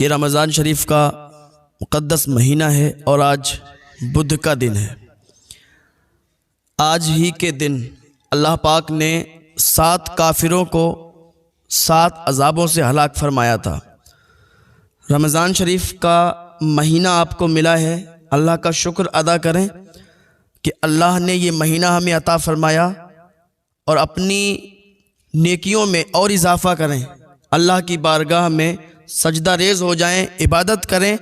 ये रमज़ान शरीफ का मुक़द्दस महीना है और आज बुध का दिन है। आज ही के दिन अल्लाह पाक ने 7 काफिरों को 7 अज़ाबों से हलाक फरमाया था। रमज़ान शरीफ का महीना आपको मिला है, अल्लाह का शुक्र अदा करें कि अल्लाह ने ये महीना हमें अता फरमाया और अपनी नेकियों में और इजाफ़ा करें। अल्लाह की बारगाह में सजदा रेज़ हो जाएं, इबादत करें,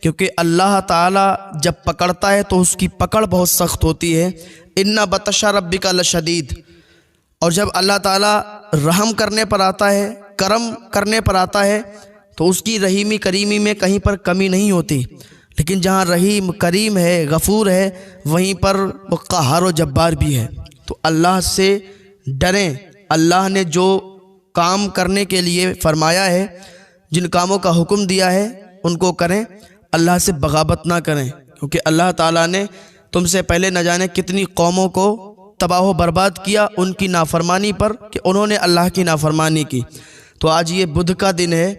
क्योंकि अल्लाह ताला जब पकड़ता है तो उसकी पकड़ बहुत सख्त होती है। इन्ना बतशा रब्बिका लशदीद। और जब अल्लाह ताला रहम करने पर आता है, करम करने पर आता है, तो उसकी रहीमी करीमी में कहीं पर कमी नहीं होती। लेकिन जहाँ रहीम करीम है, गफ़ूर है, वहीं पर वो क़हार व जब्बार भी है। तो अल्लाह से डरें। अल्लाह ने जो काम करने के लिए फरमाया है, जिन कामों का हुक्म दिया है, उनको करें। अल्लाह से बगावत ना करें, क्योंकि अल्लाह ताला ने तुमसे पहले न जाने कितनी कौमों को तबाह बर्बाद किया उनकी नाफरमानी पर, कि उन्होंने अल्लाह की नाफरमानी की। तो आज ये बुध का दिन है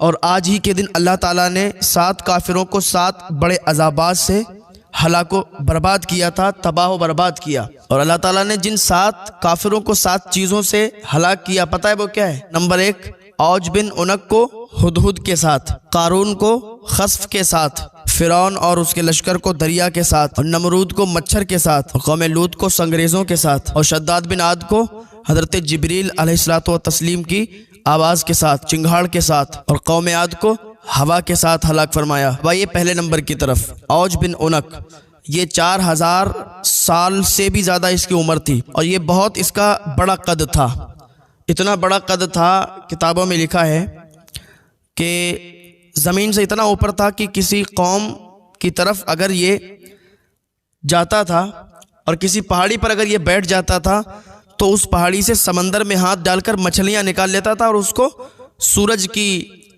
और आज ही के दिन अल्लाह ताला ने 7 काफिरों को 7 बड़े अज़ाबात से हलाको बर्बाद किया था, तबाह बर्बाद किया। और अल्लाह ताला ने जिन 7 काफिरों को 7 चीज़ों से हलाक किया, पता है वो क्या है? नंबर 1, औज बिन उनक को हुदहुद के साथ, कारून को खस्फ के साथ, फिरौन और उसके लश्कर को दरिया के साथ, और नमरूद को मच्छर के साथ, और कौम लूत को संगरेज़ों के साथ, और शद्दाद बिन आद को हज़रत जिब्रील अलैहिस्सलातु व तस्लीम की आवाज़ के साथ, चिंगाड़ के साथ, और कौम आद को हवा के साथ हलाक फरमाया। भाई ये पहले नंबर की तरफ औज बिन उनक, ये 4000 साल से भी ज़्यादा इसकी उम्र थी और ये बहुत इसका बड़ा कद था। इतना बड़ा कद था, किताबों में लिखा है कि ज़मीन से इतना ऊपर था कि किसी कौम की तरफ अगर ये जाता था और किसी पहाड़ी पर अगर ये बैठ जाता था तो उस पहाड़ी से समंदर में हाथ डालकर मछलियाँ निकाल लेता था और उसको सूरज की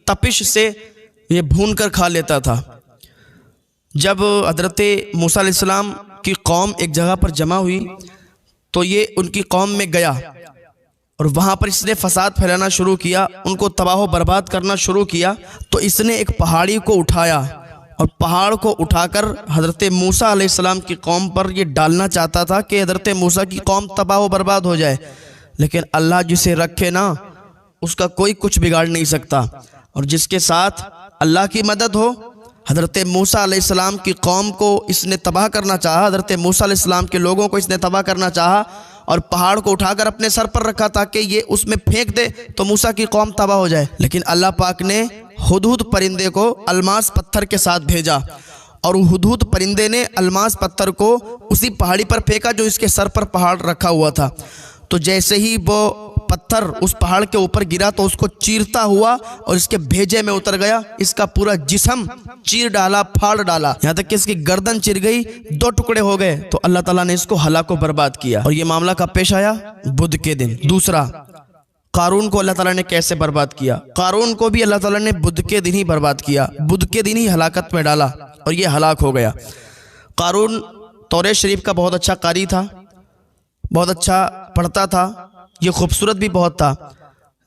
तपिश से ये भून कर खा लेता था। जब हज़रत मूसा अलैहिस्सलाम की कौम एक जगह पर जमा हुई तो ये उनकी कौम में गया और वहाँ पर इसने फसाद फैलाना शुरू किया, उनको तबाह बर्बाद करना शुरू किया। तो इसने एक पहाड़ी को उठाया और पहाड़ को उठाकर हज़रत मूसा अलैहिस्सलाम की कौम पर ये डालना चाहता था कि हज़रत मूसा की कौम तबाह बर्बाद हो जाए। लेकिन अल्लाह जिसे रखे ना, उसका कोई कुछ बिगाड़ नहीं सकता। और जिसके साथ अल्लाह की मदद हो, हज़रत मूसा अलैहिस्सलाम की कौम को इसने तबाह करना चाहा, हज़रत मूसा अलैहिस्सलाम के लोगों को इसने तबाह करना चाहा और पहाड़ को उठाकर अपने सर पर रखा ताकि ये उसमें फेंक दे तो मूसा की कौम तबाह हो जाए। लेकिन अल्लाह पाक ने हुदहुद परिंदे को अलमास पत्थर के साथ भेजा और हुदहुद परिंदे ने अलमास पत्थर को उसी पहाड़ी पर फेंका जो इसके सर पर पहाड़ रखा हुआ था। तो जैसे ही वो पत्थर उस पहाड़ के ऊपर गिरा तो उसको चीरता हुआ और इसके भेजे में उतर गया। इसका पूरा जिस्म चीर डाला, फाड़ डाला, यहाँ तक कि इसकी गर्दन चिर गई, 2 टुकड़े हो गए। तो अल्लाह ताला ने इसको हलाको बर्बाद किया। और ये मामला कब पेश आया? बुध के दिन। दूसरा, कारून को अल्लाह ताला ने कैसे बर्बाद किया? कारून को भी अल्लाह ताला ने बुध के दिन ही बर्बाद किया, बुध के दिन ही हलाकत में डाला और ये हलाक हो गया। कारून तौरेत शरीफ का बहुत अच्छा कारी था, बहुत अच्छा पढ़ता था, ये खूबसूरत भी बहुत था।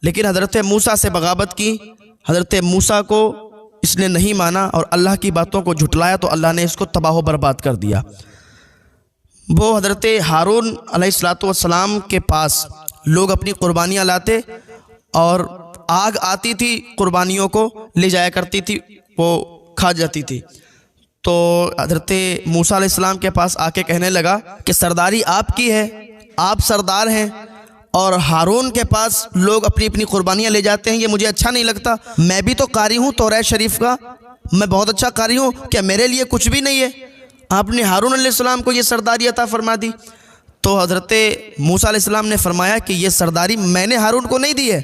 लेकिन हज़रत मूसा से बगावत की, हज़रत मूसा को इसने नहीं माना और अल्लाह की बातों को झुटलाया, तो अल्लाह ने इसको तबाह बर्बाद कर दिया। वो हज़रत हारून अलैहिस्सलातु वस्सलाम के पास लोग अपनी कुर्बानियाँ लाते और आग आती थी, कुर्बानियों को ले जाया करती थी, वो खा जाती थी। तो हज़रत मूसा अलैहिस्सलाम के पास आके कहने लगा कि सरदारी आपकी है, आप सरदार हैं, और हारून के पास लोग अपनी अपनी कुर्बानियाँ ले जाते हैं, ये मुझे अच्छा नहीं लगता। मैं भी तो कारी हूँ तौरात शरीफ का, मैं बहुत अच्छा कारी हूँ, क्या मेरे लिए कुछ भी नहीं है? आपने हारून अलैहिस्सलाम को ये सरदारी अता फरमा दी। तो हज़रत मूसा अलैहिस्सलाम ने फरमाया कि ये सरदारी मैंने हारून को नहीं दी है,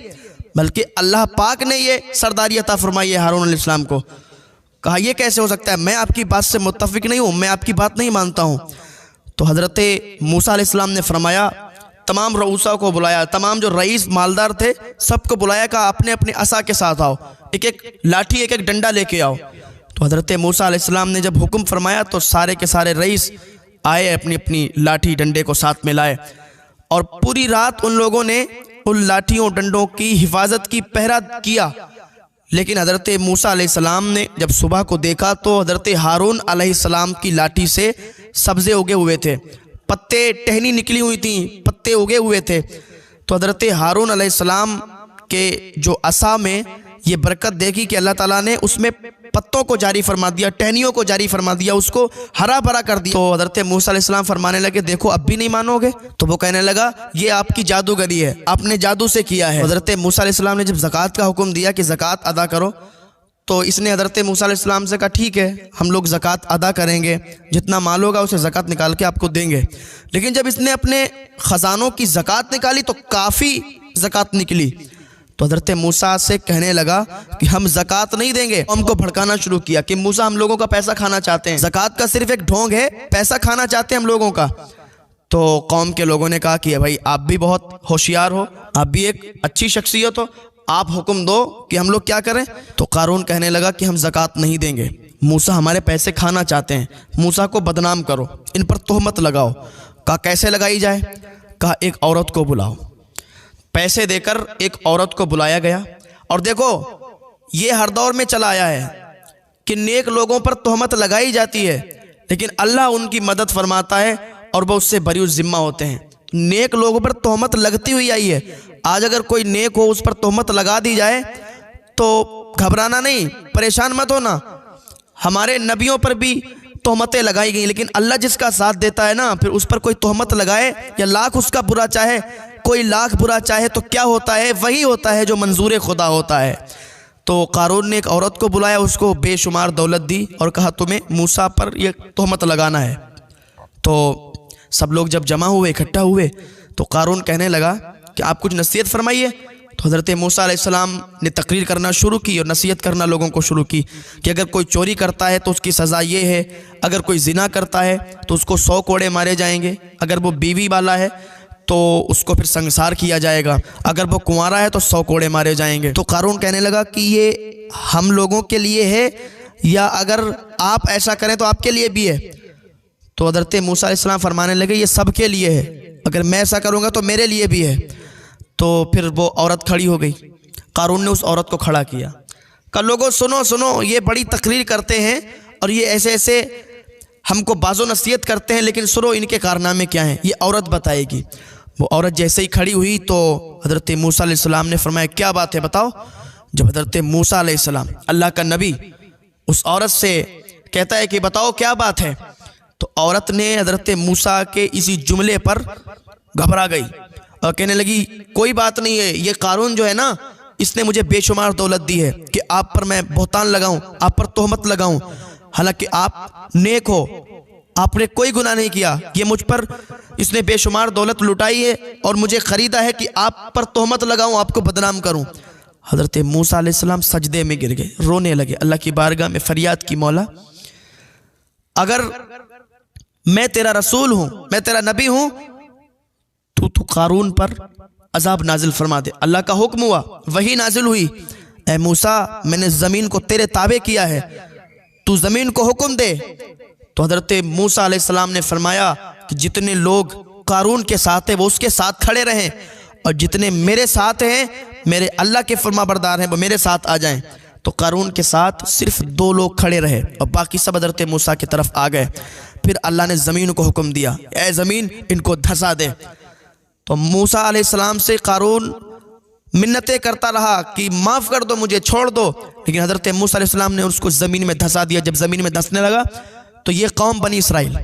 बल्कि अल्लाह पाक ने ये सरदारी अता फरमाई है हारून अलैहिस्सलाम को। कहा यह कैसे हो सकता है? मैं आपकी बात से मुत्तफिक नहीं हूँ, मैं आपकी बात नहीं मानता हूँ। तो हज़रत मूसा अलैहिस्सलाम ने फरमाया, तमाम रऊसा को बुलाया, तमाम जो रईस मालदार थे सबको बुलाया, कहा अपने अपने असा के साथ आओ, एक एक लाठी एक एक डंडा लेके आओ। तो हज़रत मूसा अलैहिस्सलाम ने जब हुक्म फरमाया तो सारे के सारे रईस आए, अपनी अपनी लाठी डंडे को साथ में लाए और पूरी रात उन लोगों ने उन लाठियों डंडों की हिफाजत की, पहरा किया। लेकिन हज़रत मूसा अलैहिस्सलाम ने जब सुबह को देखा तो हज़रत हारून अलैहिस्सलाम की लाठी से सब्ज़े उगे हुए थे, पत्ते टहनी निकली हुई थी, पत्ते उगे हुए थे। तो हज़रत हारून अलैहिस्सलाम के जो असा में ये बरकत देखी कि अल्लाह ताला ने उसमें पत्तों को जारी फरमा दिया, टहनियों को जारी फरमा दिया, उसको हरा भरा कर दिया। तो हज़रत मूसा अलैहिस्सलाम फरमाने लगे, देखो अब भी नहीं मानोगे? तो वो कहने लगा, ये आपकी जादूगरी है, आपने जादू से किया है। हज़रत मूसा अलैहिस्सलाम ने जब ज़कात का हुक्म दिया कि ज़कात अदा करो, तो इसने हज़रत मूसा अलैहिस्सलाम से कहा, ठीक है हम लोग ज़कात अदा करेंगे, जितना माल होगा उसे ज़कात निकाल के आपको देंगे। लेकिन जब इसने अपने ख़जानों की ज़कात निकाली तो काफ़ी ज़कात निकली। तो हज़रत मूसा से कहने लगा कि हम ज़कात नहीं देंगे। हमको भड़काना शुरू किया कि मूसा हम लोगों का पैसा खाना चाहते हैं, ज़कात का सिर्फ एक ढोंग है, पैसा खाना चाहते हैं हम लोगों का। तो कौम के लोगों ने कहा कि भाई आप भी बहुत होशियार हो, आप भी एक अच्छी शख्सियत हो, आप हुक्म दो कि हम लोग क्या करें। तो कारून कहने लगा कि हम ज़कात नहीं देंगे, मूसा हमारे पैसे खाना चाहते हैं, मूसा को बदनाम करो, इन पर तोहमत लगाओ। कहा कैसे लगाई जाए? कहा एक औरत को बुलाओ। पैसे देकर एक औरत को बुलाया गया। और देखो ये हर दौर में चला आया है कि नेक लोगों पर तोहमत लगाई जाती है, लेकिन अल्लाह उनकी मदद फरमाता है और वो उससे बरी जिम्मा होते हैं। नेक लोगों पर तोहमत लगती हुई आई है। आज अगर कोई नेक हो उस पर तोहमत लगा दी जाए तो घबराना नहीं, परेशान मत होना। हमारे नबियों पर भी तोहमतें लगाई गई, लेकिन अल्लाह जिसका साथ देता है ना, फिर उस पर कोई तोहमत लगाए या लाख उसका बुरा चाहे, कोई लाख बुरा चाहे तो क्या होता है, वही होता है जो मंजूर खुदा होता है। तो कारून ने एक औरत को बुलाया, उसको बेशुमार दौलत दी और कहा तुम्हें मूसा पर यह तोहमत लगाना है। तो सब लोग जब जमा हुए, इकट्ठा हुए, तो कारून कहने लगा कि आप कुछ नसीहत फरमाइए। तो हज़रत मूसा अलैहिस्सलाम ने तकरीर करना शुरू की और नसीहत करना लोगों को शुरू की कि अगर कोई चोरी करता है तो उसकी सज़ा ये है, अगर कोई जिना करता है तो उसको 100 कोड़े मारे जाएंगे, अगर वो बीवी वाला है तो उसको फिर संसार किया जाएगा, अगर वो कुंवारा है तो 100 कोड़े मारे जाएंगे। तो कारून कहने लगा कि ये हम लोगों के लिए है या अगर आप ऐसा करें तो आपके लिए भी है? तो हज़रत मूसा अलैहिस्सलाम फरमाने लगे ये सब के लिए है, अगर मैं ऐसा करूँगा तो मेरे लिए भी है। तो फिर वो औरत खड़ी हो गई, कारून ने उस औरत को खड़ा किया, कहा लोगों सुनो सुनो, ये बड़ी तकरीर करते हैं और ये ऐसे ऐसे हमको बाज़ो नसीहत करते हैं, लेकिन सुनो इनके कारनामे क्या हैं, ये औरत बताएगी। वो औरत जैसे ही खड़ी हुई तो हज़रत मूसा अलैहिस्सलाम ने फरमाया क्या बात है बताओ। जब हज़रत मूसा अलैहिस्सलाम अल्लाह का नबी उस औरत से कहता है कि बताओ क्या बात है, तो औरत ने हज़रत मूसा के इसी जुमले पर घबरा गई और कहने लगी कोई बात नहीं है, ये कारून जो है ना इसने मुझे बेशुमार दौलत दी है कि आप पर मैं बहुतान लगाऊं, आप पर तोहमत लगाऊं, हालांकि आप नेक हो, आपने कोई गुनाह नहीं किया, ये मुझ पर इसने बेशुमार दौलत लुटाई है और मुझे ख़रीदा है कि आप पर तोहमत लगाऊं, आपको बदनाम करूं। हज़रत मूसा अलैहिस्सलाम सजदे में गिर गए, रोने लगे, अल्लाह की बारगाह में फरियाद की मौला अगर मैं तेरा रसूल हूँ, मैं तेरा नबी हूँ, तो कारून पर अजाब नाजिल फरमा दे। अल्लाह का हुक्म हुआ, वही नाजिल हुई, ए मूसा मैंने ज़मीन को तेरे ताबे किया है, तू ज़मीन को हुक्म दे। तो हज़रत मूसा अलैहिस्सलाम ने फरमाया कि जितने लोग कारून के साथ हैं वो उसके साथ खड़े रहें और जितने मेरे साथ हैं, मेरे अल्लाह के फरमाबरदार हैं, वो मेरे साथ आ जाएं। तो कारून के साथ सिर्फ 2 लोग खड़े रहे और बाकी सब हज़रत मूसा की तरफ आ गए। फिर अल्लाह ने ज़मीन को हुक्म दिया, ए ज़मीन इनको धंसा दे। तो मूसा अलैहिस्सलाम से कारून मिन्नतें करता रहा कि माफ़ कर दो मुझे, छोड़ दो, लेकिन हज़रत मूसा अलैहिस्सलाम ने उसको ज़मीन में धंसा दिया। जब ज़मीन में धंसने लगा तो ये कौम बनी इसराइल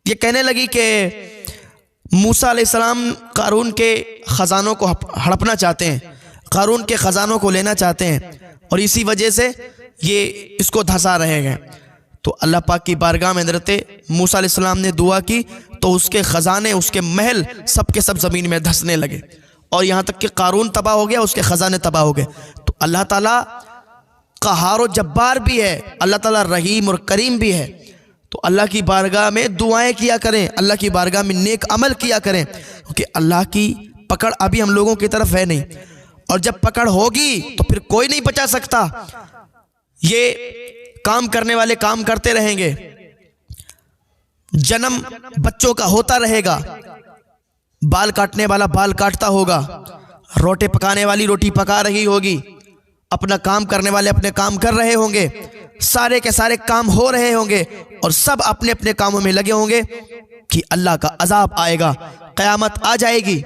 ये कहने लगी कि मूसा अलैहिस्सलाम कारून के ख़जानों को हड़पना चाहते हैं, कारून के ख़जानों को लेना चाहते हैं और इसी वजह से ये इसको धंसा रहे हैं। तो अल्लाह पाक की बारगाह में हज़रत मूसा अलैहिस्सलाम ने दुआ की तो उसके ख़जाने, उसके महल सब के सब ज़मीन में धंसने लगे और यहाँ तक कि कारून तबाह हो गया, उसके ख़जाने तबाह हो गए। तो अल्लाह ताला क़हार व जब्बार भी है, अल्लाह ताला रहीम और करीम भी है। तो अल्लाह की बारगाह में दुआएं किया करें, अल्लाह की बारगाह में नेक अमल किया करें, क्योंकि अल्लाह की पकड़ अभी हम लोगों की तरफ है नहीं, और जब पकड़ होगी तो फिर कोई नहीं बचा सकता। ये काम करने वाले काम करते रहेंगे, जन्म बच्चों का होता रहेगा, बाल काटने वाला बाल काटता होगा, रोटी पकाने वाली रोटी पका रही होगी, अपना काम करने वाले अपने काम कर रहे होंगे, सारे के सारे काम हो रहे होंगे और सब अपने अपने कामों में लगे होंगे कि अल्लाह का अजाब आएगा, क़यामत आ जाएगी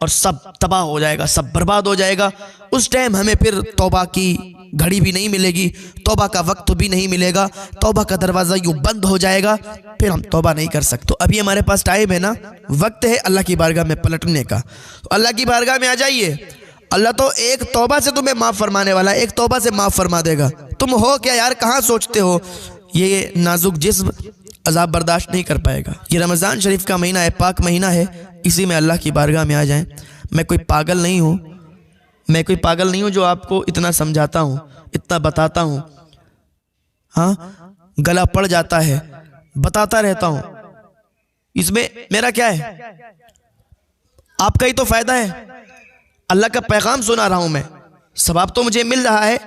और सब तबाह हो जाएगा, सब बर्बाद हो जाएगा। उस टाइम हमें फिर तौबा की घड़ी भी नहीं मिलेगी, तौबा का वक्त भी नहीं मिलेगा, तौबा का दरवाज़ा यूँ बंद हो जाएगा, फिर हम तौबा नहीं कर सकते। तो अभी हमारे पास टाइम है ना, वक्त है अल्लाह की बारगाह में पलटने का। तो अल्लाह की बारगाह में आ जाइए, अल्लाह तो एक तौबा से तुम्हें माफ़ फरमाने वाला है, एक तौबा से माफ़ फरमा देगा। तुम हो क्या यार, कहाँ सोचते हो ये नाजुक जिस्म अजाब बर्दाश्त नहीं कर पाएगा। ये रमज़ान शरीफ का महीना है, पाक महीना है, इसी में अल्लाह की बारगाह में आ जाएं। मैं कोई पागल नहीं हूँ, मैं कोई पागल नहीं हूँ जो आपको इतना समझाता हूँ, इतना बताता हूँ। हाँ, गला पड़ जाता है, बताता रहता हूँ, इसमें मेरा क्या है, आपका ही तो फायदा है। अल्लाह का पैगाम सुना रहा हूँ मैं, सवाब तो मुझे मिल रहा है,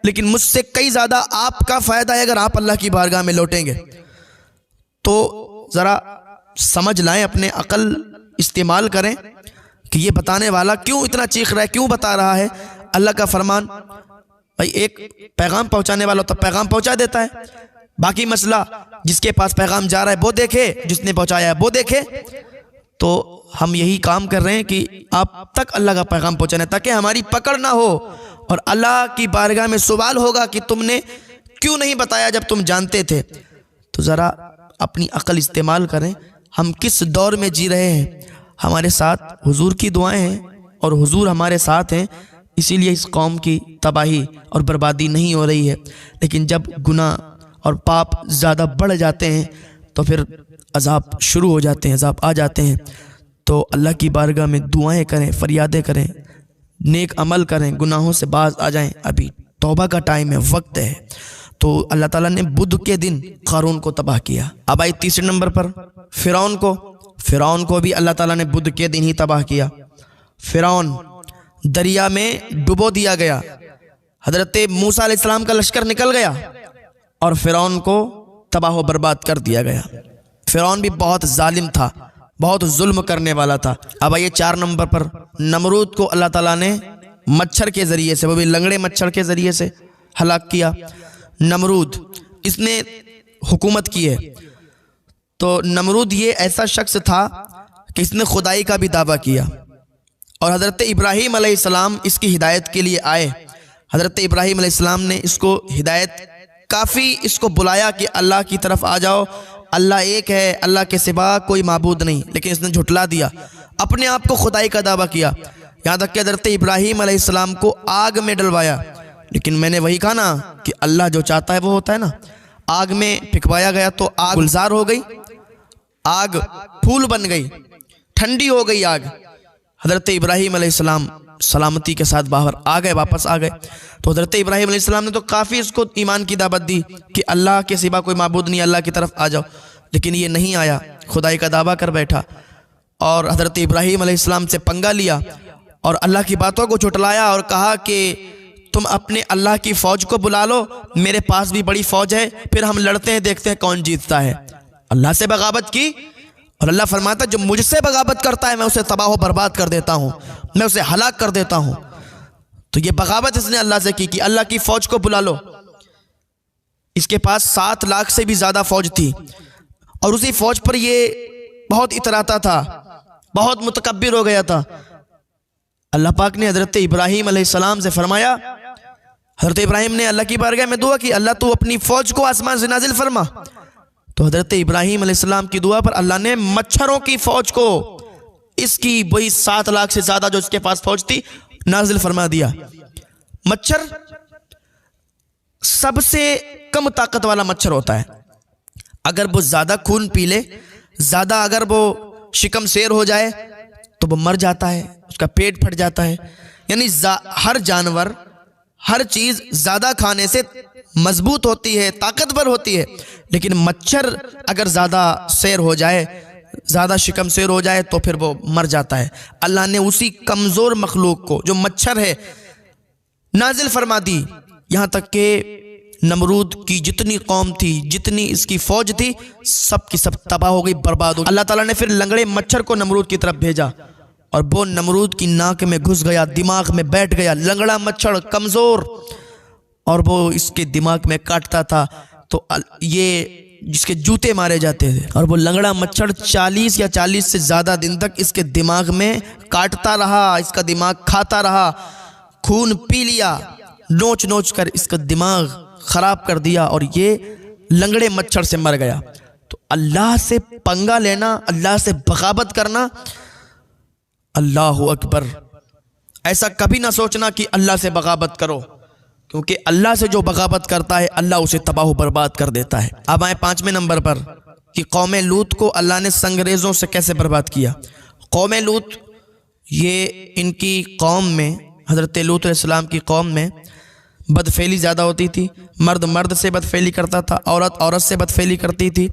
लेकिन मुझसे कई ज़्यादा आपका फ़ायदा है अगर आप अल्लाह की बारगाह में लौटेंगे। तो ज़रा समझ लाएं, अपने अकल इस्तेमाल करें कि ये बताने वाला क्यों इतना चीख रहा है, क्यों बता रहा है। अल्लाह का फरमान, भाई एक पैगाम पहुँचाने वाला तो पैगाम पहुँचा देता है, बाकी मसला जिसके पास पैगाम जा रहा है वो देखे, जिसने पहुँचाया है वो देखे। तो हम यही काम कर रहे हैं कि आप तक अल्लाह का पैगाम पहुँचाना, ताकि हमारी पकड़ ना हो और अल्लाह की बारगाह में सवाल होगा कि तुमने क्यों नहीं बताया जब तुम जानते थे। तो ज़रा अपनी अकल इस्तेमाल करें, हम किस दौर में जी रहे हैं। हमारे साथ हुजूर की दुआएं हैं और हुजूर हमारे साथ हैं, इसीलिए इस कौम की तबाही और बर्बादी नहीं हो रही है। लेकिन जब गुनाह और पाप ज़्यादा बढ़ जाते हैं तो फिर अजाब शुरू हो जाते हैं, अजाब आ जाते हैं। तो अल्लाह की बारगाह में दुआएं करें, फरियादें करें, नेक अमल करें, गुनाहों से बाज आ जाएं। अभी तौबा का टाइम है, वक्त है। तो अल्लाह ताला ने बुध के दिन क़ारून को तबाह किया। अब आई तीसरे नंबर पर फ़िरौन को भी अल्लाह ताला ने बुध के दिन ही तबाह किया। फ़िरौन दरिया में डुबो दिया गया, हज़रत मूसा अलैहिस्सलाम का लश्कर निकल गया और फ़िरौन को तबाह व बर्बाद कर दिया गया। फ़िरौन भी बहुत जालिम था, बहुत जुल्म करने वाला था। अब आइए 4 नंबर पर, नमरूद को अल्लाह ताला ने मच्छर के ज़रिए से, वो भी लंगड़े मच्छर के ज़रिए से हलाक किया। नमरूद, इसने हुकूमत की है। तो नमरूद ये ऐसा शख्स था कि इसने खुदाई का भी दावा किया और हज़रत इब्राहीम अलैहिस्सलाम इसकी हिदायत के लिए आए। हज़रत इब्राहीम अलैहिस्सलाम ने इसको हिदायत, काफ़ी इसको बुलाया कि अल्लाह की तरफ आ जाओ, अल्लाह एक है, अल्लाह के सिवा कोई माबूद नहीं, लेकिन इसने झुटला दिया, अपने आप को खुदाई का दावा किया। यहाँ तक कि हज़रत इब्राहीम अलैहिस्सलाम को आग में डलवाया। लेकिन मैंने वही कहा ना कि अल्लाह जो चाहता है वो होता है ना। आग में फिकवाया गया तो आग गुलजार हो गई, आग फूल बन गई, ठंडी हो गई आग। हज़रत इब्राहीम अलैहिस्सलाम सलामती के साथ बाहर आ गए, वापस आ गए। तो हज़रत इब्राहीम अलैहिस्सलाम ने तो काफ़ी इसको ईमान की दावत दी कि अल्लाह के सिवा कोई माबूद नहीं, अल्लाह की तरफ आ जाओ। लेकिन ये नहीं आया, खुदाई का दावा कर बैठा और हज़रत इब्राहीम अलैहिस्सलाम से पंगा लिया और अल्लाह की बातों को झुटलाया और कहा कि तुम अपने अल्लाह की फ़ौज को बुला लो, मेरे पास भी बड़ी फ़ौज है, फिर हम लड़ते हैं, देखते हैं कौन जीतता है। अल्लाह से बगावत की और अल्लाह फरमाता जो मुझसे बगावत करता है मैं उसे तबाह बर्बाद कर देता हूँ, मैं उसे हलाक कर देता हूँ। तो ये बगावत इसने अल्लाह से की कि अल्लाह की फ़ौज को बुला लो। इसके पास 7 लाख से भी ज़्यादा फ़ौज थी और उसी फ़ौज पर ये बहुत इतराता था, बहुत मुतकब्बिर हो गया था। अल्लाह पाक ने हज़रत इब्राहीम अलैहिस्सलाम से फरमाया, हज़रत इब्राहीम ने अल्लाह की बारगाह में दुआ की, अल्लाह तू अपनी फ़ौज को आसमान से नाजिल फरमा। तो हज़रत इब्राहीम अलैहिस्सलाम की दुआ पर अल्लाह ने मच्छरों की फ़ौज को, इसकी वही 7 लाख से ज़्यादा जो इसके पास फ़ौज थी, नाजिल फरमा दिया। मच्छर सबसे कम ताकत वाला मच्छर होता है। अगर वो ज़्यादा खून पी ले, ज़्यादा अगर वो शिकम शेर हो जाए तो वो मर जाता है, उसका पेट फट जाता है। यानी हर जानवर, हर चीज़ ज़्यादा खाने से मजबूत होती है, ताकतवर होती है। लेकिन मच्छर अगर ज़्यादा शेर हो जाए, ज़्यादा शिकम शेर हो जाए तो फिर वो मर जाता है। अल्लाह ने उसी कमज़ोर मखलूक को जो मच्छर है नाजिल फरमा दी। यहाँ तक कि नमरूद की जितनी कौम थी, जितनी इसकी फ़ौज थी, सब की सब तबाह हो गई, बर्बाद हो गई। अल्लाह ताला ने फिर लंगड़े मच्छर को नमरूद की तरफ भेजा और वो नमरूद की नाक में घुस गया, दिमाग में बैठ गया। लंगड़ा मच्छर कमज़ोर, और वो इसके दिमाग में काटता था तो ये जिसके जूते मारे जाते थे। और वो लंगड़ा मच्छर 40 या 40 से ज़्यादा दिन तक इसके दिमाग में काटता रहा, इसका दिमाग खाता रहा, खून पी लिया, नोच नोच कर इसका दिमाग ख़राब कर दिया, और ये लंगड़े मच्छर से मर गया। तो अल्लाह से पंगा लेना, अल्लाह से बगावत करना, अल्लाहु अकबर, ऐसा कभी ना सोचना कि अल्लाह से बगावत करो, क्योंकि अल्लाह से जो बगावत करता है अल्लाह उसे तबाह बर्बाद कर देता है। अब आए 5वें नंबर पर कि कौम लूत को अल्लाह ने संगरेज़ों से कैसे बर्बाद किया। कौम लूत, ये इनकी कौम में, हज़रत लूत अलैहिस्सलाम की कौम में बदफेली ज़्यादा होती थी। मर्द मर्द से बदफेली करता था, औरत औरत से बदफेली करती थी,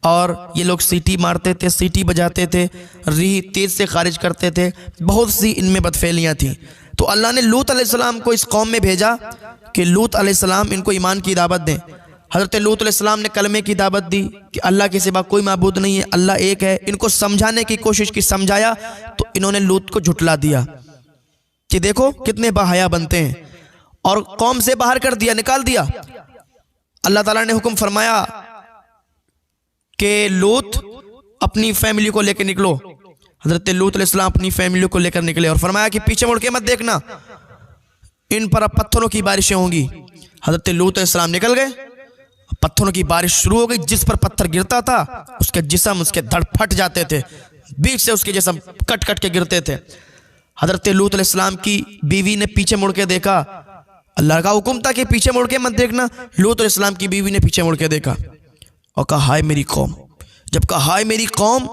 और ये लोग सीटी मारते थे, सीटी बजाते थे, रीह तेज़ से खारिज करते थे। बहुत सी इनमें बदफेलियाँ थीं। तो अल्लाह ने लूत अलैहिस्सलाम को इस कौम में भेजा कि लूत अलैहिस्सलाम इनको ईमान की दावत दें। हज़रत लूत अलैहिस्सलाम ने कलमे की दावत दी कि अल्लाह के सिवा कोई माबूद नहीं है, अल्लाह एक है। इनको समझाने की कोशिश की, समझाया तो इन्होंने लूत को झुटला दिया कि देखो कितने बाहया बनते हैं, और कौम से बाहर कर दिया, निकाल दिया। अल्लाह ताला ने हुक्म फरमाया कि लूत अपनी फैमिली को लेकर निकलो। हज़रत लूत अलैहिस्सलाम अपनी फैमिली को लेकर निकले और फरमाया कि पीछे मुड़ के मत देखना, इन पर अब पत्थरों की बारिशें होंगी। हज़रत लूत अलैहिस्सलाम निकल गए, पत्थरों की बारिश शुरू हो गई। जिस पर पत्थर गिरता था उसके जिस्म, उसके धड़ फट जाते थे, बीच से उसके जिस्म कट कट के गिरते थे। हज़रत लूत अलैहिस्सलाम की बीवी ने पीछे मुड़ के देखा, अल्लाह का हुक्म था कि पीछे मुड़ के मत देखना। लूत अलैहिस्सलाम की बीवी ने पीछे मुड़ के देखा और कहा हाय मेरी कौम। जब कहा हाय मेरी कौम,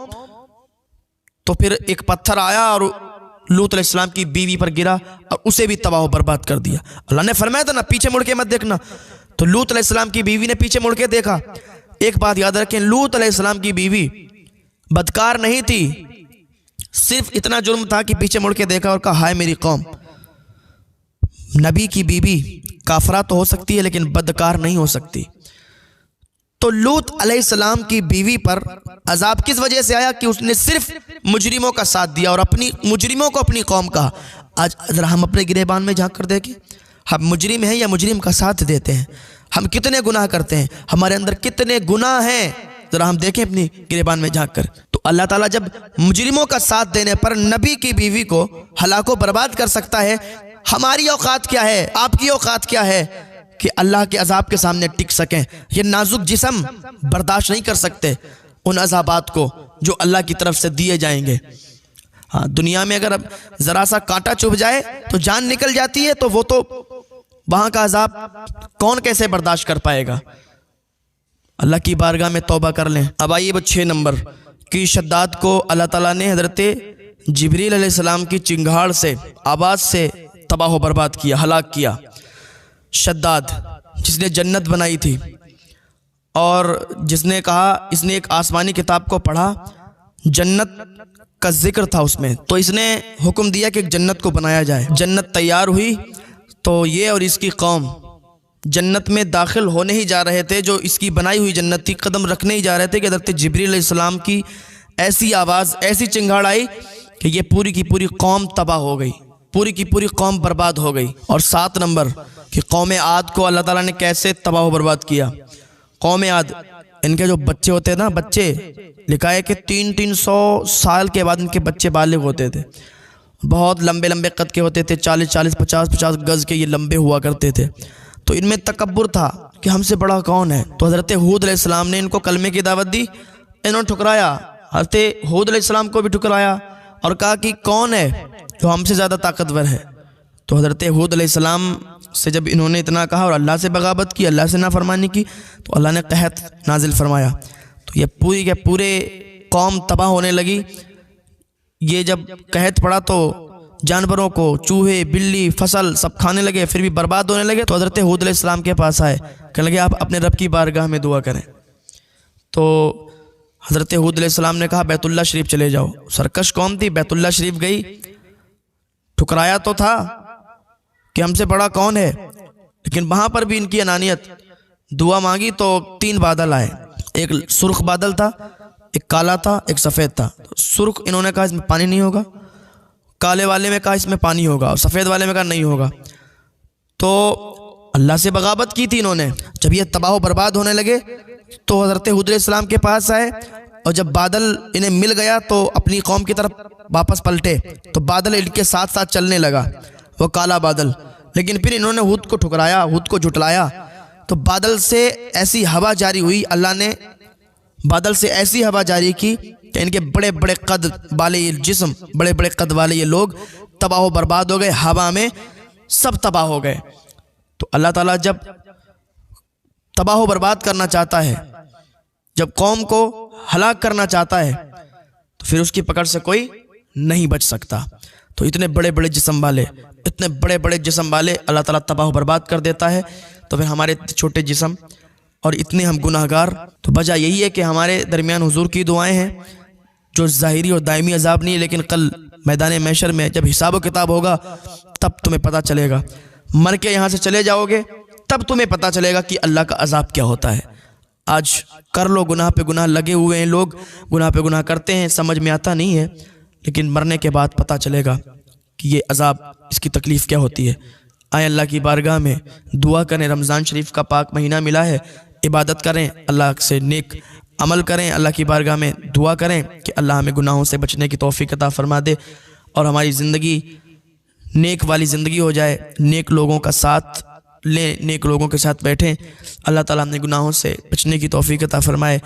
तो फिर एक पत्थर आया और लूत अलैहिस्सलाम की बीवी पर गिरा और उसे भी तबाह बर्बाद कर दिया। अल्लाह ने फरमाया था ना पीछे मुड़ के मत देखना। तो लूत अलैहिस्सलाम की बीवी ने पीछे मुड़ के देखा। एक बात याद रखें, लूत अलैहिस्सलाम की बीवी बदकार नहीं थी, सिर्फ इतना जुर्म था कि पीछे मुड़ के देखा और कहा हाय मेरी कौम। नबी की बीवी काफरा तो हो सकती है लेकिन बदकार नहीं हो सकती। तो लूत अलैहिस्सलाम की बीवी पर अजाब किस वजह से आया कि उसने सिर्फ मुजरिमों का साथ दिया और अपनी मुजरिमों को अपनी कौम कहा। आज अगर हम अपने गिरेबान में झांक कर देखें, हम मुजरिम हैं या मुजरिम का साथ देते हैं, हम कितने गुनाह करते हैं, हमारे अंदर कितने गुनाह हैं, जरा हम देखें अपनी गिरेबान में झांक कर। तो अल्लाह ताला जब मुजरिमों का साथ देने पर नबी की बीवी को हलाको बर्बाद कर सकता है, हमारी औकात क्या है, आपकी औकात क्या है कि अल्लाह के अजाब के सामने टिक सकें। ये नाजुक जिस्म बर्दाश्त नहीं कर सकते उन अजाबात को जो अल्लाह की तरफ से दिए जाएंगे। हाँ, दुनिया में अगर अब ज़रा सा कांटा चुभ जाए तो जान निकल जाती है, तो वो तो वहाँ का अजाब कौन कैसे बर्दाश्त कर पाएगा। अल्लाह की बारगाह में तौबा कर लें। अब आइए वो 6 नंबर कि शद्दाद को अल्लाह ताला ने हज़रत जिब्रील अलैहिस्सलाम की चिंगाड़ से, आवाज़ से तबाह बर्बाद किया, हलाक किया। शद्दाद जिसने जन्नत बनाई थी और जिसने कहा, इसने एक आसमानी किताब को पढ़ा, जन्नत का जिक्र था उसमें, तो इसने हुक्म दिया कि एक जन्नत को बनाया जाए। जन्नत तैयार हुई तो ये और इसकी कौम जन्नत में दाखिल होने ही जा रहे थे। जो इसकी बनाई हुई जन्नत थी, कदम रखने ही जा रहे थे कि हज़रत जिब्रील अलैहिस्सलाम की ऐसी आवाज़, ऐसी चिंगाड़ आई कि ये पूरी की पूरी कौम तबाह हो गई, पूरी की पूरी कौम बर्बाद हो गई। और 7 नंबर कि कौम आद को अल्लाह ताला ने कैसे तबाह बर्बाद किया। कौम आद, इनके जो बच्चे होते हैं ना, बच्चे लिखा है कि 300 साल के बाद इनके बच्चे बालिग होते थे। बहुत लंबे लंबे कद के होते थे, 40-40, 50-50 गज़ के ये लंबे हुआ करते थे। तो इनमें तकब्बुर था कि हमसे बड़ा कौन है। तो हज़रत हूद अलैहिस्सलाम ने इनको कलमे की दावत दी, इन्होंने ठुकराया। हज़रत हूद अलैहिस्सलाम को भी ठुकराया और कहा कि कौन है जो हमसे ज़्यादा ताकतवर है। तो हज़रत हूद अलैहिस्सलाम से जब इन्होंने इतना कहा और अल्लाह से बगावत की, अल्लाह से नाफरमानी की, तो अल्लाह ने कहत नाजिल फरमाया। तो ये पूरी के पूरे कौम तबाह होने लगी। ये जब कहत पड़ा तो जानवरों को, चूहे, बिल्ली, फसल सब खाने लगे, फिर भी बर्बाद होने लगे। तो हज़रत हूद अलैहिस्सलाम के पास आए, कहने लगे आप अपने रब की बारगाह में दुआ करें। तो हज़रत हूद अलैहिस्सलाम ने कहा बैतुल्लाह शरीफ चले जाओ। सरकश कौम थी, बैतुल्लाह शरीफ गई, ठुकराया तो था कि हमसे बड़ा कौन है, लेकिन वहाँ पर भी इनकी अनानियत। दुआ मांगी तो 3 बादल आए, एक सुर्ख बादल था, एक काला था, एक सफ़ेद था। तो सुर्ख इन्होंने कहा इसमें पानी नहीं होगा, काले वाले में कहा इसमें पानी होगा और सफ़ेद वाले में कहा नहीं होगा। तो अल्लाह से बगावत की थी इन्होंने। जब ये तबाह बर्बाद होने लगे तो हज़रत हुद अलैहिस्सलाम के पास आए, और जब बादल इन्हें मिल गया तो अपनी कौम की तरफ वापस पलटे, तो बादल इनके साथ साथ चलने लगा, वो काला बादल। लेकिन फिर इन्होंने हुद को ठुकराया, हुद को झुटलाया, तो बादल से ऐसी हवा जारी हुई, अल्लाह ने बादल से ऐसी हवा जारी की कि इनके बड़े बड़े कद वाले ये जिस्म, बड़े बड़े कद वाले ये लोग तबाह बर्बाद हो गए, हवा में सब तबाह हो गए। तो अल्लाह ताला जब तबाह बर्बाद करना चाहता है, जब कौम को हलाक करना चाहता है, तो फिर उसकी पकड़ से कोई नहीं बच सकता। तो इतने बड़े बड़े जिस्म वाले, इतने बड़े बड़े जिस्म वाले अल्लाह ताला तबाह बर्बाद कर देता है। तो फिर हमारे छोटे जिस्म और इतने हम गुनाहगार, तो वजह यही है कि हमारे दरमियान हुजूर की दुआएं हैं, जो ज़ाहिरी और दायमी अजाब नहीं है, लेकिन कल मैदान महशर में जब हिसाब किताब होगा तब तुम्हें पता चलेगा। मर के यहाँ से चले जाओगे तब तुम्हें पता चलेगा कि अल्लाह का अजाब क्या होता है। आज कर लो, गुनाह पे गुनाह लगे हुए हैं लोग, गुनाह पे गुनाह करते हैं, समझ में आता नहीं है, लेकिन मरने के बाद पता चलेगा कि ये अजाब, इसकी तकलीफ़ क्या होती है। आए अल्लाह की बारगाह में दुआ करें, रमज़ान शरीफ का पाक महीना मिला है, इबादत करें, अल्लाह से नेक अमल करें, अल्लाह की बारगाह में दुआ करें कि अल्लाह हमें गुनाहों से बचने की तौफीक अता फरमा दे और हमारी ज़िंदगी नेक वाली ज़िंदगी हो जाए, नेक लोगों का साथ लें, नेक लोगों के साथ बैठें। अल्लाह ताला हमें गुनाहों से बचने की तौफीक अता फरमाए।